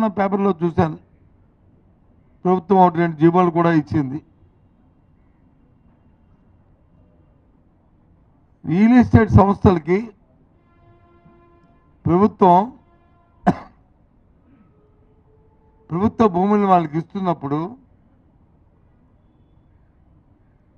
మొన్న పేపర్లో చూశాను, ప్రభుత్వం ఒకటి 2 జీవోలు కూడా ఇచ్చింది. రియల్ ఎస్టేట్ సంస్థలకి ప్రభుత్వ భూములను వాళ్ళకి ఇస్తున్నప్పుడు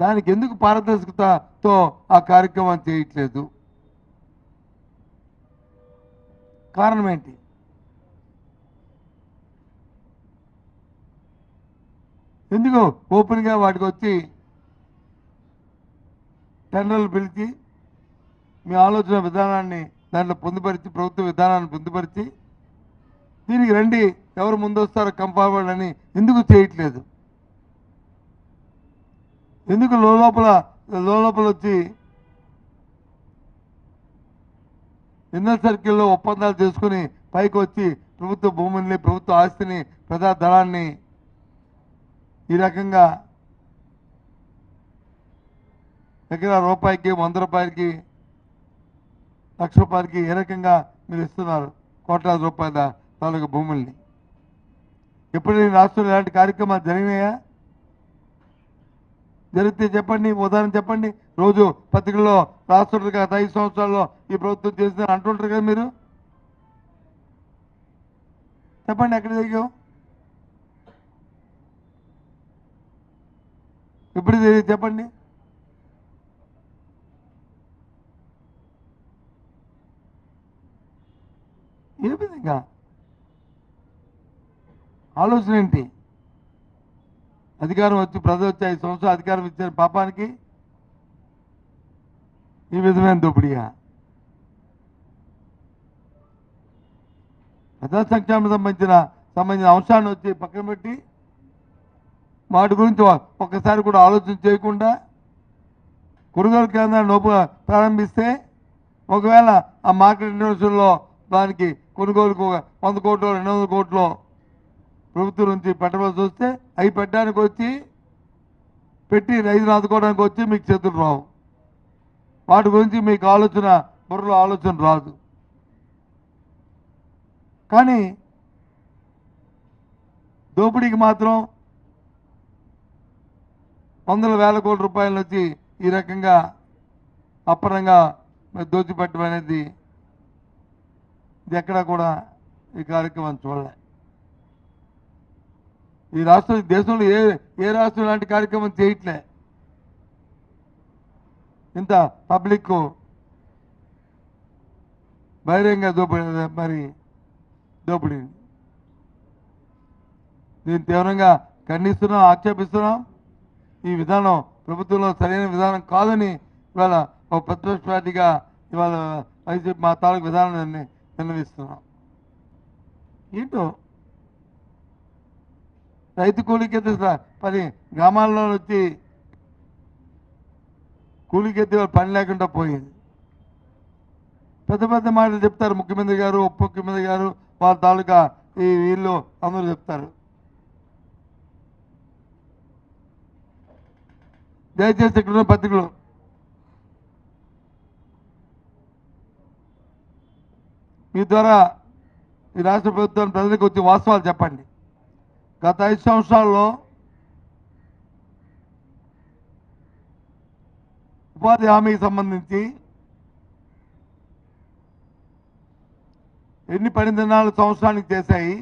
దానికి ఎందుకు పారదర్శకతతో ఆ కార్యక్రమం చేయట్లేదు? కారణం ఏంటి? ఎందుకు ఓపెన్గా వాటికి వచ్చి టెండర్లు పిలిచి మీ ఆలోచన విధానాన్ని దాంట్లో పొందుపరిచి, ప్రభుత్వ విధానాన్ని పొందుపరిచి దీనికి రండి, ఎవరు ముందు వస్తారో కంఫర్టబుల్ అని ఎందుకు చేయట్లేదు? ఎందుకు లోపల వచ్చి ఇన్నర్ సర్కిల్లో ఒప్పందాలు చేసుకుని పైకి వచ్చి ప్రభుత్వ భూముల్ని, ప్రభుత్వ ఆస్తిని, ప్రజా ధనాన్ని ఈ రకంగా దగ్గర రూపాయికి, 100 రూపాయలకి, ₹1,00,000 ఏ రకంగా మీరు ఇస్తున్నారు కోట్లాది రూపాయల తాలూకు భూముల్ని? ఎప్పుడైనా రాష్ట్రంలో ఇలాంటి కార్యక్రమాలు జరిగినాయా? జరిగితే చెప్పండి, ఉదాహరణ చెప్పండి. రోజు పత్రికల్లో రాష్ట్రంలో గత 5 సంవత్సరాల్లో ఈ ప్రభుత్వం చేసిందని అంటుంటారు కదా మీరు. చెప్పండి, ఎక్కడ జరిగావు? ఎప్పుడు జరిగింది చెప్పండి. ఏ విధంగా ఆలోచన ఏంటి? అధికారం వచ్చి ప్రజలు వచ్చి 5 సంవత్సరాలు అధికారం ఇచ్చిన పాపానికి ఈ విధమైన దోపిడీగా? ప్రజా సంక్షేమం సంబంధించిన అంశాన్ని వచ్చి పక్కన పెట్టి వాటి గురించి ఒక్కసారి కూడా ఆలోచన చేయకుండా కొనుగోలు కేంద్రాన్ని ప్రారంభిస్తే ఒకవేళ ఆ మార్కెట్ ఇంటర్నేషనల్లో దానికి కొనుగోలుకు 100 కోట్లు 200 కోట్లు ప్రభుత్వం నుంచి పెట్టవలసి వస్తే అవి పెట్టడానికి వచ్చి పెట్టి రైతులు ఆదుకోవడానికి వచ్చి మీకు చేతులు రావు. వాటి గురించి మీకు బుర్రలో ఆలోచన రాదు. కానీ దోపిడీకి మాత్రం వందల వేల కోట్ల రూపాయల నుంచి ఈ రకంగా అప్పరంగా దోచిపెట్టడం అనేది ఇది ఎక్కడా కూడా ఈ కార్యక్రమం చూడలే. ఈ రాష్ట్రం, దేశంలో ఏ రాష్ట్రం ఇలాంటి కార్యక్రమం చేయట్లే. ఇంత పబ్లిక్ బహిరంగ దోపిడీ దీన్ని తీవ్రంగా ఖండిస్తున్నాం, ఆక్షేపిస్తున్నాం. ఈ విధానం ప్రభుత్వంలో సరైన విధానం కాదని ఇవాళ ఒక ప్రతిపక్ష పార్టీగా ఇవాళ వైసీపీ మా తాలూకు విధానాన్ని నిర్ణయిస్తున్నాం. ఏంటో రైతు కూలీకెత్తి పని గ్రామాల్లో వచ్చి కూలీకెత్తి పని లేకుండా పోయింది. పెద్ద పెద్ద మాటలు చెప్తారు ముఖ్యమంత్రి గారు, ఉప ముఖ్యమంత్రి గారు, వాళ్ళ తాలూకా వీళ్ళు అందరూ చెప్తారు. దయచేసి ఇక్కడ పత్రికలు మీ ద్వారా ఈ రాష్ట్ర ప్రభుత్వాన్ని ప్రజలకు వచ్చి వాస్తవాలు చెప్పండి. గత 5 సంవత్సరాల్లో ఉపాధి హామీకి సంబంధించి ఎన్ని 12 నెలల సంవత్సరానికి చేశాయి,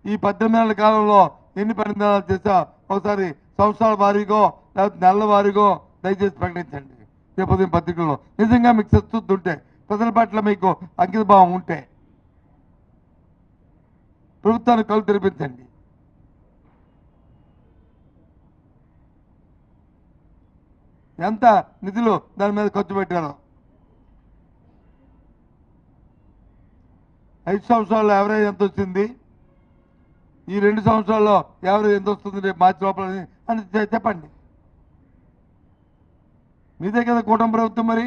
ఈ 18 నెలల కాలంలో ఎన్ని 12 నెలలు చేశా ఒకసారి సంవత్సరాల వారీగో లేకపోతే నెలల వారీగో దయచేసి ప్రకటించండి. రేపు పత్రికల్లో నిజంగా మీకు సత్తుద్ది ఉంటే, ప్రజల పట్ల మీకు అంకిత భావం ఉంటే ప్రభుత్వానికి కళ్ళు తెరిపించండి. ఎంత నిధులు దాని మీద ఖర్చు పెట్టారో. 5 సంవత్సరాల్లో యావరేజ్ ఎంత వచ్చింది, ఈ 2 సంవత్సరాల్లో యావరేజ్ ఎంత వస్తుంది రేపు మార్చి లోపల అని చెప్పండి. మీదే కదా కూటమి ప్రభుత్వం, మరి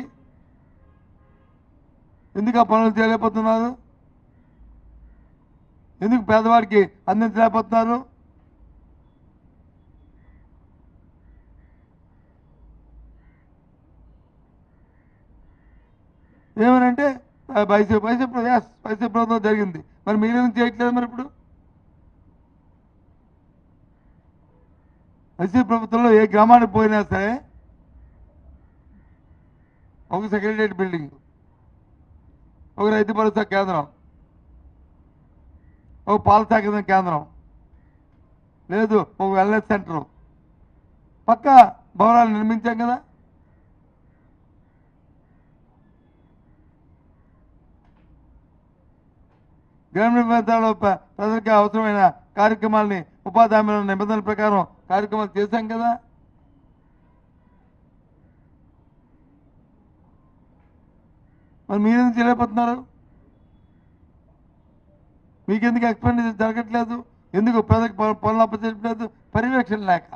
ఎందుకు ఆ పనులు చేయలేకపోతున్నారు? ఎందుకు పేదవాడికి అందించలేకపోతున్నారు? ఏమనంటే వైసీపీ ప్రభుత్వం జరిగింది. మరి మీరేం చేయట్లేదు. మరి ఇప్పుడు వైసీపీ ప్రభుత్వంలో ఏ గ్రామానికి పోయినా సరే ఒక సెక్రటరియట్ బిల్డింగ్, ఒక రైతు భరోసా కేంద్రం, ఒక పాల సేకరణ కేంద్రం, లేదు ఒక వెల్నెస్ సెంటర్, పక్క భవనాలు నిర్మించాం కదా. గ్రామీణ ప్రాంతాల్లో ప్రజలకి అవసరమైన కార్యక్రమాలని ఉపాధి హామీల నిబంధనల ప్రకారం కార్యక్రమాలు చేశాం కదా. మరి మీరెందుకు చేయలేకపోతున్నారు? మీకెందుకు ఎక్స్పెండిచర్ జరగట్లేదు? ఎందుకు ప్రజలకు పనులు అప్పచెప్పలేదు? పర్యవేక్షణ లేక,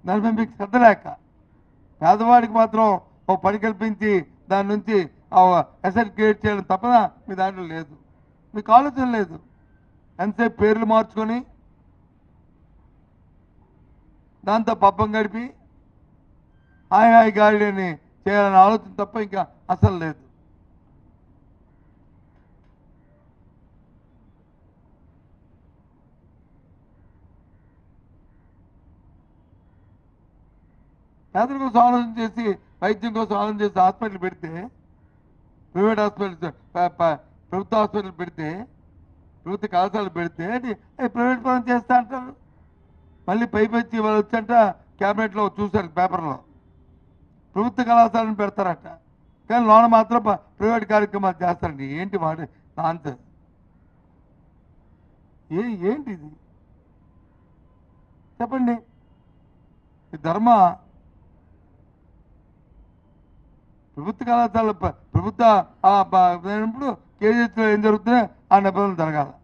దానిపై మీకు శ్రద్ధ లేక. పేదవాడికి మాత్రం ఓ పని కల్పించి దాని నుంచి అసెట్ క్రియేట్ చేయడం తప్పన మీ దాంట్లో లేదు, మీకు ఆలోచన లేదు. ఎంతసేపు పేర్లు మార్చుకొని దాంతో పబ్బం గడిపి హాయ్ గాడి అని చేయాలనే ఆలోచన తప్ప ఇంకా అసలు లేదు. పేదల కోసం ఆలోచన చేసి, వైద్యం కోసం ఆలోచన చేసి హాస్పిటల్ పెడితే, ప్రైవేట్ హాస్పిటల్ ప్రభుత్వ హాస్పిటల్ పెడితే, ప్రభుత్వ కళాశాలలు పెడితే ప్రైవేట్ పరం చేస్తా అంటారు. మళ్ళీ పైపెచ్చి వాళ్ళు వచ్చంట క్యాబినెట్లో చూశారు పేపర్లో, ప్రభుత్వ కళాశాలను పెడతారట, కానీ లోన మాత్రం ప్రైవేట్ కార్యక్రమాలు చేస్తారండి. ఏంటి వాడు ఆన్సర్? ఏంటిది చెప్పండి. ఈ ధర్మ ప్రభుత్వ కళాశాల ప్రభుత్వ ఇప్పుడు కేజీహెచ్లో ఏం జరుగుతుందో ఆ నిబంధనలు జరగాలి.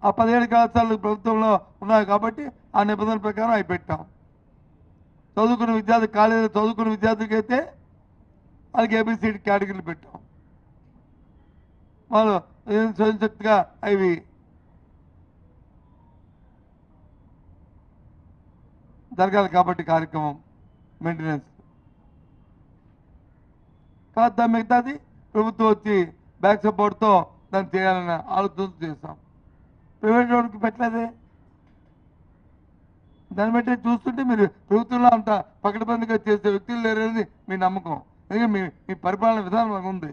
ఆ 17 కళాశాలలు ప్రభుత్వంలో ఉన్నాయి కాబట్టి ఆ నిబంధనల ప్రకారం అవి పెట్టాం. చదువుకున్న విద్యార్థి కాలేజీలో చదువుకున్న విద్యార్థులకి అయితే వాళ్ళకి ఏబిసిడి కేటగిరీలు పెట్టాం. వాళ్ళు స్వయం శక్తిగా అవి జరగాలి కాబట్టి కార్యక్రమం మెయింటెనెన్స్ కాదు. మిగతాది ప్రభుత్వం వచ్చి బ్యాక్ సపోర్ట్తో దాన్ని చేయాలనే ఆలోచన చేస్తాం. ప్రైవేట్ వాడికి పెట్టలేదే. దాన్ని బట్టి చూస్తుంటే మీరు ప్రభుత్వంలో అంత పకడ్బందీగా చేసే వ్యక్తులు లేరనేది మీ నమ్మకం. ఎందుకంటే మీ పరిపాలన విధానం ఉంది.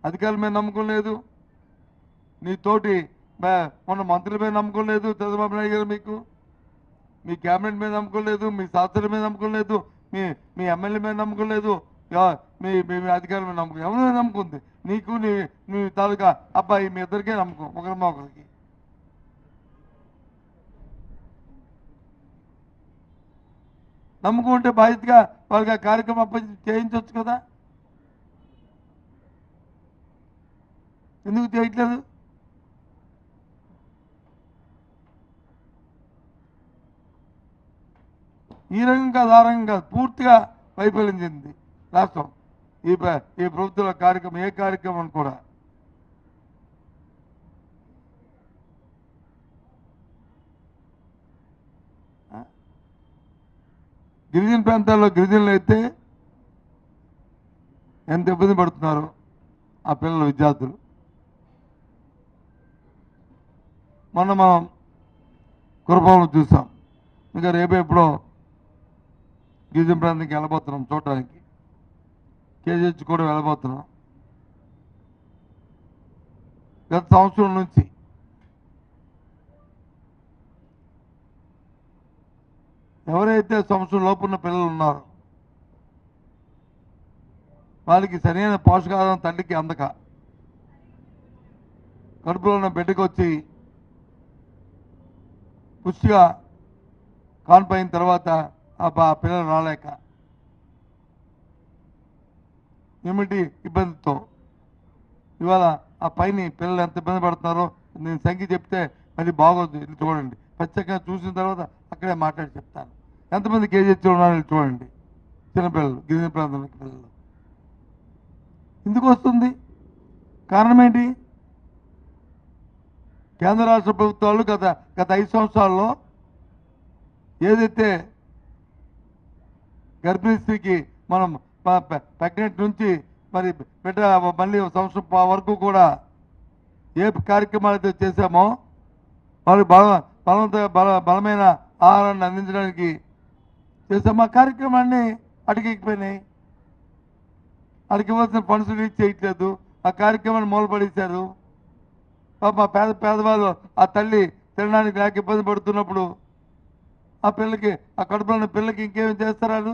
అధికారుల మీద నమ్మకం లేదు, నీ తోటి మొన్న మంత్రుల మీద నమ్మకం లేదు చంద్రబాబు నాయుడు గారు, మీకు మీ క్యాబినెట్ మీద నమ్మకం లేదు, మీ శాస్త్రుల మీద నమ్మకం లేదు, మీ ఎమ్మెల్యే మీద నమ్మకం లేదు, మీ అధికారుల మీద నమ్మకం. ఎవరి మీద నమ్మకం ఉంది? నీకు నీ తాలూకా అబ్బాయి మీ ఇద్దరికే నమ్మకం, ఒకరికి. నమ్మకం ఉంటే బాధ్యతగా వాళ్ళకి ఆ కార్యక్రమం చేయించవచ్చు కదా. ఎందుకు చేయట్లేదు? ఈ రంగం కాదు, ఆ రంగం కాదు, పూర్తిగా వైఫల్యం చెందింది రాష్ట్రం. ఈ ప్రభుత్వ కార్యక్రమం ఏ కార్యక్రమం కూడా. గిరిజన ప్రాంతాల్లో గిరిజనులు అయితే ఎంత ఇబ్బంది పడుతున్నారు ఆ పిల్లల విద్యార్థులు. మొన్న మనం కురపాలను చూసాం. ఇంకా రేపు ఎప్పుడో గిరిజన ప్రాంతానికి వెళ్ళబోతున్నాం చూడటానికి. కేజీహెచ్ కూడా వెళ్ళబోతున్నాం. గత సంవత్సరం నుంచి ఎవరైతే సంవత్సరం లోపు ఉన్న పిల్లలు ఉన్నారో వాళ్ళకి సరైన పోషకాహారం తల్లికి అందక కడుపులో ఉన్న బిడ్డకు వచ్చి పుష్టిగా కాన్పైన తర్వాత ఆ పిల్లలు రాలేక ఏమిటి ఇబ్బందితో ఇవాళ ఆ పైన పిల్లలు ఎంత ఇబ్బంది పడుతున్నారో నేను సంఖ్య చెప్తే మళ్ళీ బాగోదు. ఇది చూడండి, ప్రత్యేకంగా చూసిన తర్వాత అక్కడే మాట్లాడి చెప్తాను. ఎంతమంది కేజీహెచ్లో ఉన్నారో చూడండి. చిన్నపిల్లలు, గిరిజన ప్రాంతంలో పిల్లలు. ఎందుకు వస్తుంది? కారణం ఏంటి? కేంద్ర రాష్ట్ర ప్రభుత్వాలు గత 5 సంవత్సరాల్లో ఏదైతే గర్భిణీ స్త్రీకి మనం ప్రెగ్నెంట్ నుంచి మరి బిడ్డ మళ్ళీ సంవత్సరం వరకు కూడా ఏ కార్యక్రమాలు అయితే చేశామో వాళ్ళు బలమైన ఆహారాన్ని అందించడానికి చేసాము. ఆ కార్యక్రమాన్ని అడిగిపోయినాయి. అడిగి ఇవ్వాల్సిన ఫండ్స్ రీచ్ చేయట్లేదు. ఆ కార్యక్రమాన్ని మూలపడేశారు. మా పేదవాళ్ళు ఆ తల్లి తినడానికి లేక ఇబ్బంది పడుతున్నప్పుడు ఆ పిల్లకి, ఆ కడుపులో ఉన్న పిల్లకి ఇంకేమి చేస్తారు వాళ్ళు?